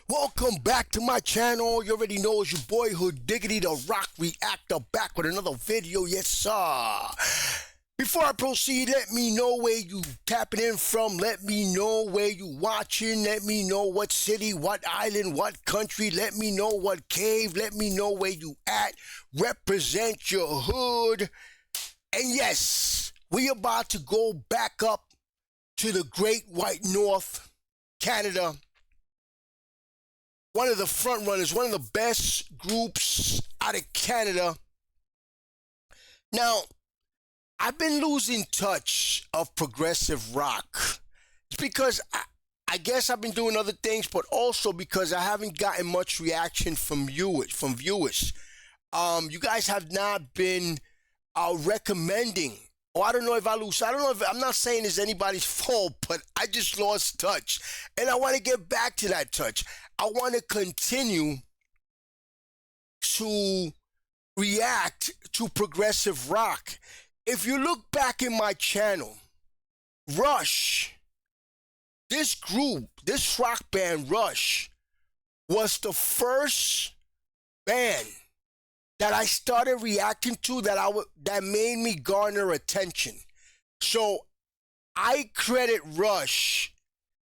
Welcome back to my channel. You already know it's your boyhood Diggity the Rock Reactor back with another video. Yes, sir. Before I proceed, let me know where you tapping in from. Let me know where you watching. Let me know what city, what island, what country. Let me know what cave. Let me know where you at. Represent your hood. And yes, we about to go back up to the Great White North, Canada. One of the front runners, one of the best groups out of Canada. Now, I've been losing touch of progressive rock. It's because I guess I've been doing other things, but also because I haven't gotten much reaction from viewers. You guys have not been recommending. Oh, I don't know if I lose. I don't know if I'm not saying it's anybody's fault, but I just lost touch. And I want to get back to that touch. I want to continue to react to progressive rock. If you look back in my channel, Rush, this group, this rock band Rush, was the first band that I started reacting to that made me garner attention. So I credit Rush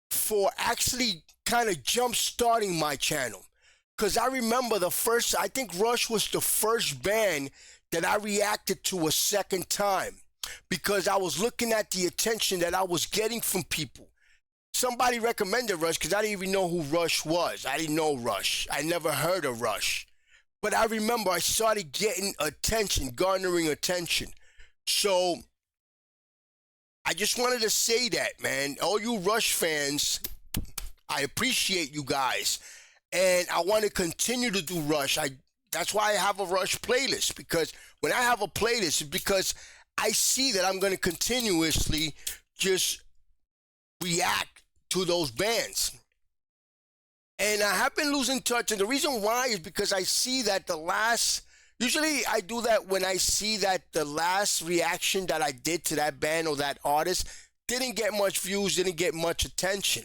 for actually kind of jump starting my channel. Because I remember I think Rush was the first band that I reacted to a second time. Because I was looking at the attention that I was getting from people. Somebody recommended Rush because I didn't even know who Rush was. I didn't know Rush. I never heard of Rush. But I remember I started getting attention, garnering attention. So I just wanted to say that, man. All you Rush fans, I appreciate you guys. And I want to continue to do Rush. That's why I have a Rush playlist. Because when I have a playlist, it's because I see that I'm going to continuously just react to those bands. And I have been losing touch, and the reason why is because I see that usually I do that when I see that the last reaction that I did to that band or that artist didn't get much views, didn't get much attention.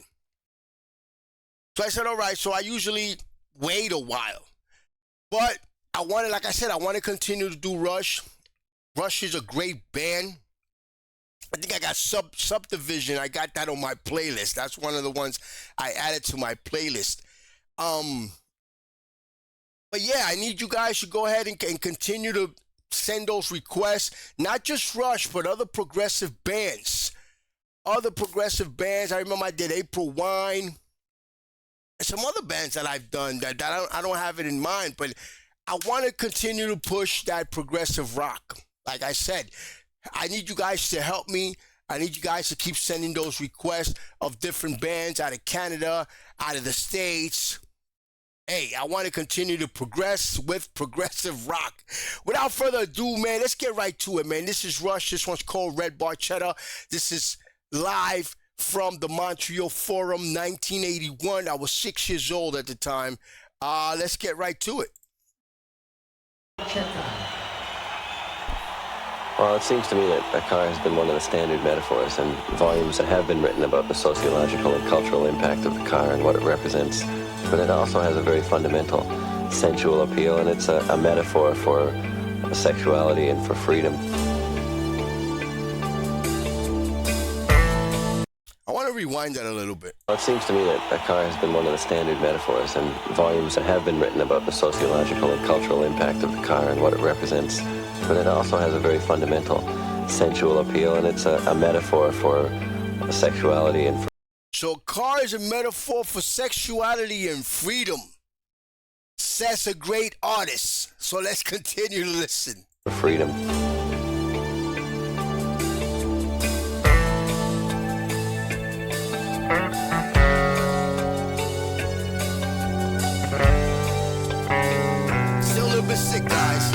So I said, all right, so I usually wait a while. But like I said, I want to continue to do Rush. Rush is a great band. I think I got Subdivision. I got that on my playlist. That's one of the ones I added to my playlist. But yeah, I need you guys to go ahead and continue to send those requests. Not just Rush, but other progressive bands. I remember I did April Wine. And some other bands that I've done that I don't have it in mind. But I want to continue to push that progressive rock. Like I said, I need you guys to help me. I need you guys to keep sending those requests of different bands out of Canada, out of the States. Hey, I want to continue to progress with progressive rock. Without further ado, man, let's get right to it, man. This is Rush. This one's called Red Barchetta. This is live from the Montreal Forum, 1981. I was 6 years old at the time. Let's get right to it. Well, it seems to me that a car has been one of the standard metaphors and volumes that have been written about the sociological and cultural impact of the car and what it represents. But it also has a very fundamental sensual appeal, and it's a metaphor for sexuality and for freedom. I want to rewind that a little bit. Well, it seems to me that a car has been one of the standard metaphors and volumes that have been written about the sociological and cultural impact of the car and what it represents. But it also has a very fundamental sensual appeal, and it's a metaphor for sexuality and for... So car is a metaphor for sexuality and freedom, says a great artist. So let's continue to listen. For freedom. Still a little bit sick, guys.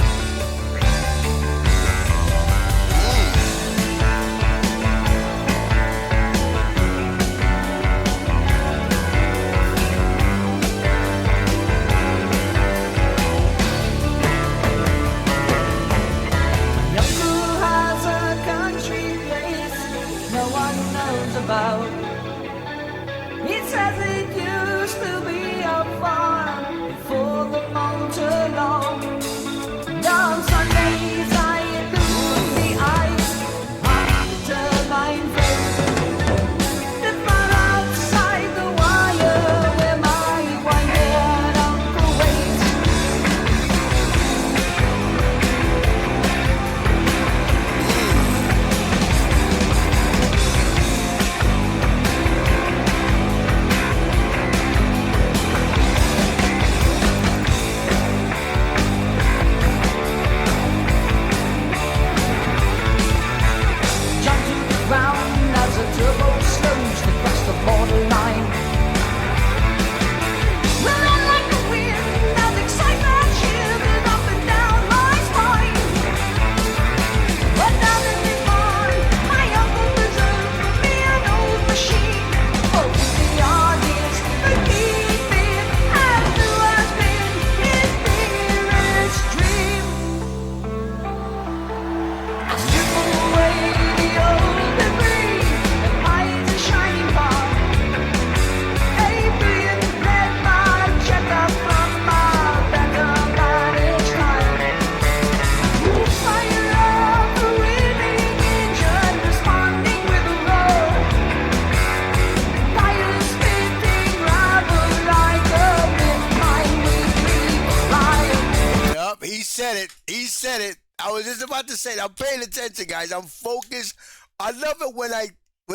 it. He said it. I was just about to say it. I'm paying attention, guys. I'm focused. I love it when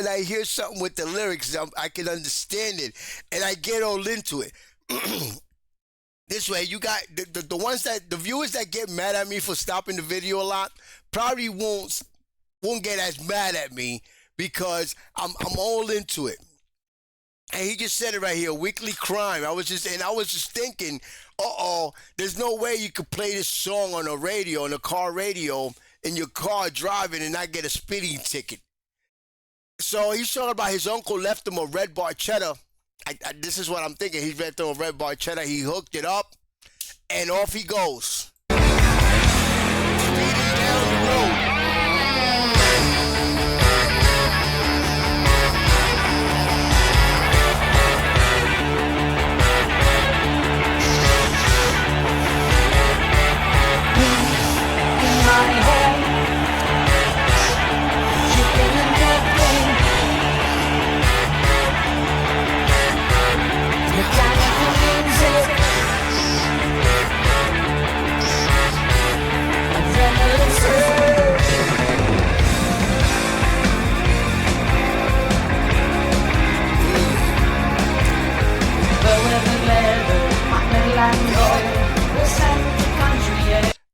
I hear something with the lyrics. I can understand it, and I get all into it. This way, you got the ones that the viewers that get mad at me for stopping the video a lot probably won't get as mad at me because I'm all into it. And he just said it right here, weekly crime. I was just thinking, there's no way you could play this song on a radio, on a car radio, in your car driving and not get a speeding ticket. So he's talking about his uncle left him a Red Barchetta. This is what I'm thinking. He left him a Red Barchetta. He hooked it up, and off he goes. Speeding down the road.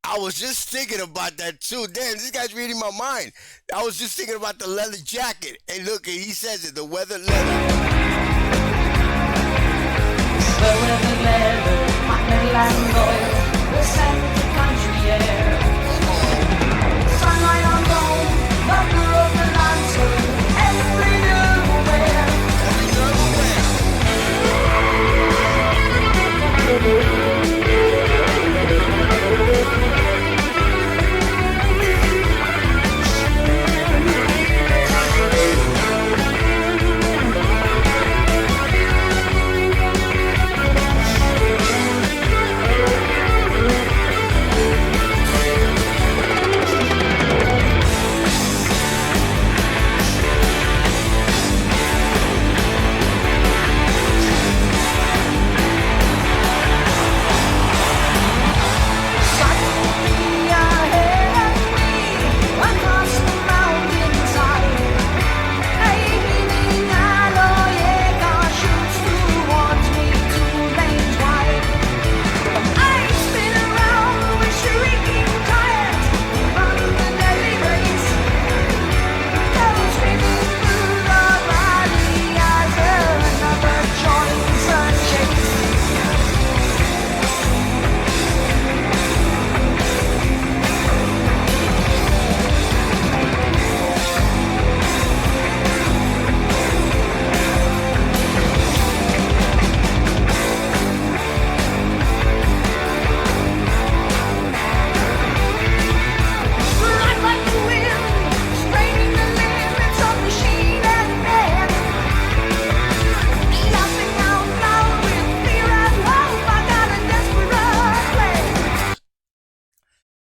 I was just thinking about that too. Damn, this guy's reading my mind. I was just thinking about the leather jacket. And look, he says it, the weather leather. The weather leather, Montreal oil, the scent of country air. Sunlight on gold, thunder of the lantern, every nerve aware. Every nerve aware.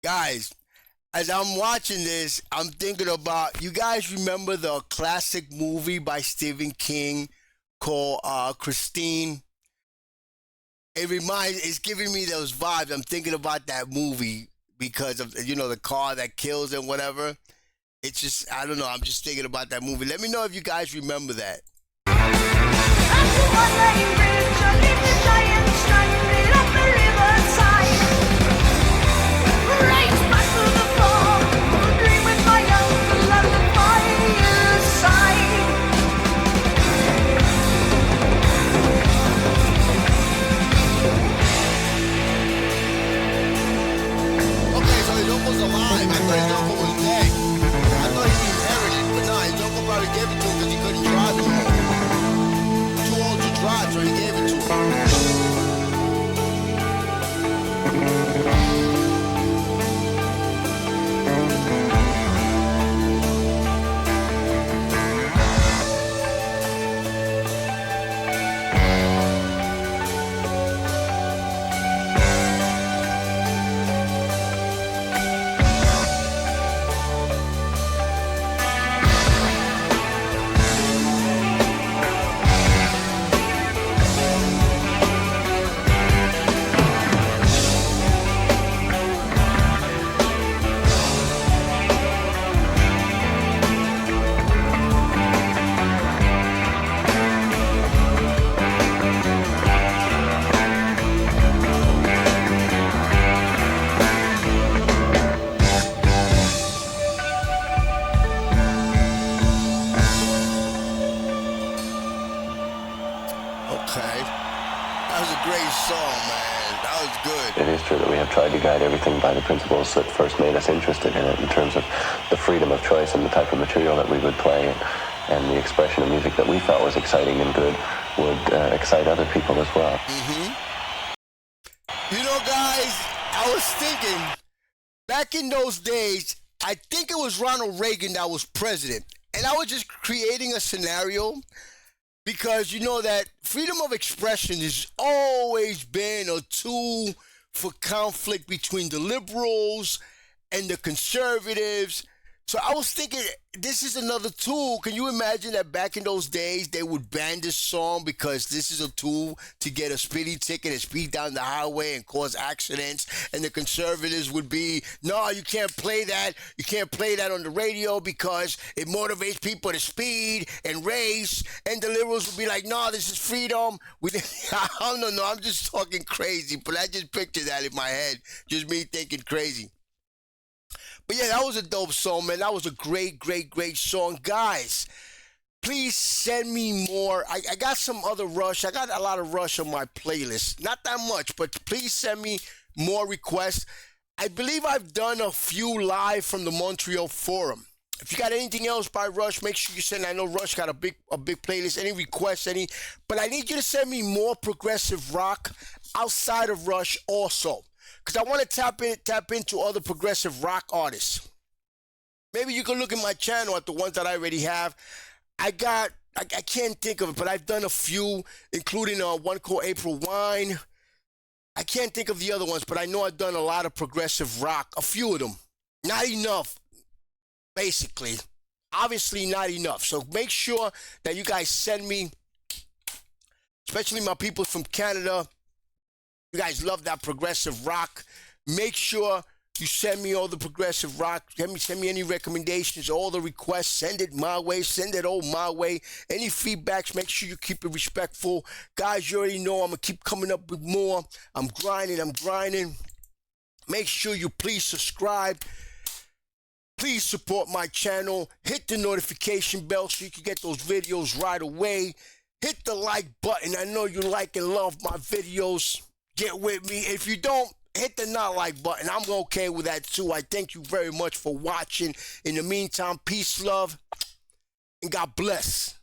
Guys, as I'm watching this, I'm thinking about, you guys remember the classic movie by Stephen King called Christine? It's giving me those vibes. I'm thinking about that movie because of, the car that kills and whatever. It's just, I don't know, I'm just thinking about that movie. Let me know if you guys remember that. That was a great song, man. That was good. It is true that we have tried to guide everything by the principles that first made us interested in it, in terms of the freedom of choice and the type of material that we would play, and the expression of music that we felt was exciting and good would excite other people as well. You know, guys, I was thinking, back in those days, I think it was Ronald Reagan that was president. And I was just creating a scenario because you know that freedom of expression has always been a tool for conflict between the liberals and the conservatives. So I was thinking, this is another tool. Can you imagine that back in those days, they would ban this song because this is a tool to get a speeding ticket and speed down the highway and cause accidents? And the conservatives would be, no, you can't play that. You can't play that on the radio because it motivates people to speed and race. And the liberals would be like, no, this is freedom. I don't know. I'm just talking crazy, but I just pictured that in my head. Just me thinking crazy. But yeah, that was a dope song, man. That was a great, great, great song. Guys, please send me more. I got some other Rush. I got a lot of Rush on my playlist. Not that much, but please send me more requests. I believe I've done a few live from the Montreal Forum. If you got anything else by Rush, make sure you send. I know Rush got a big playlist. Any requests, but I need you to send me more progressive rock outside of Rush also. Because I want to tap into other progressive rock artists. Maybe you can look at my channel at the ones that I already have. I can't think of it, but I've done a few, including one called April Wine. I can't think of the other ones, but I know I've done a lot of progressive rock, a few of them. Not enough, basically. Obviously not enough. So make sure that you guys send me, especially my people from Canada. You guys love that progressive rock. Make sure you send me all the progressive rock. Send me any recommendations, all the requests. Send it my way. Send it all my way. Any feedbacks, make sure you keep it respectful. Guys, you already know I'm going to keep coming up with more. I'm grinding. Make sure you please subscribe. Please support my channel. Hit the notification bell so you can get those videos right away. Hit the like button. I know you like and love my videos. Get with me. If you don't, hit the not like button. I'm okay with that too. I thank you very much for watching. In the meantime, peace, love, and God bless.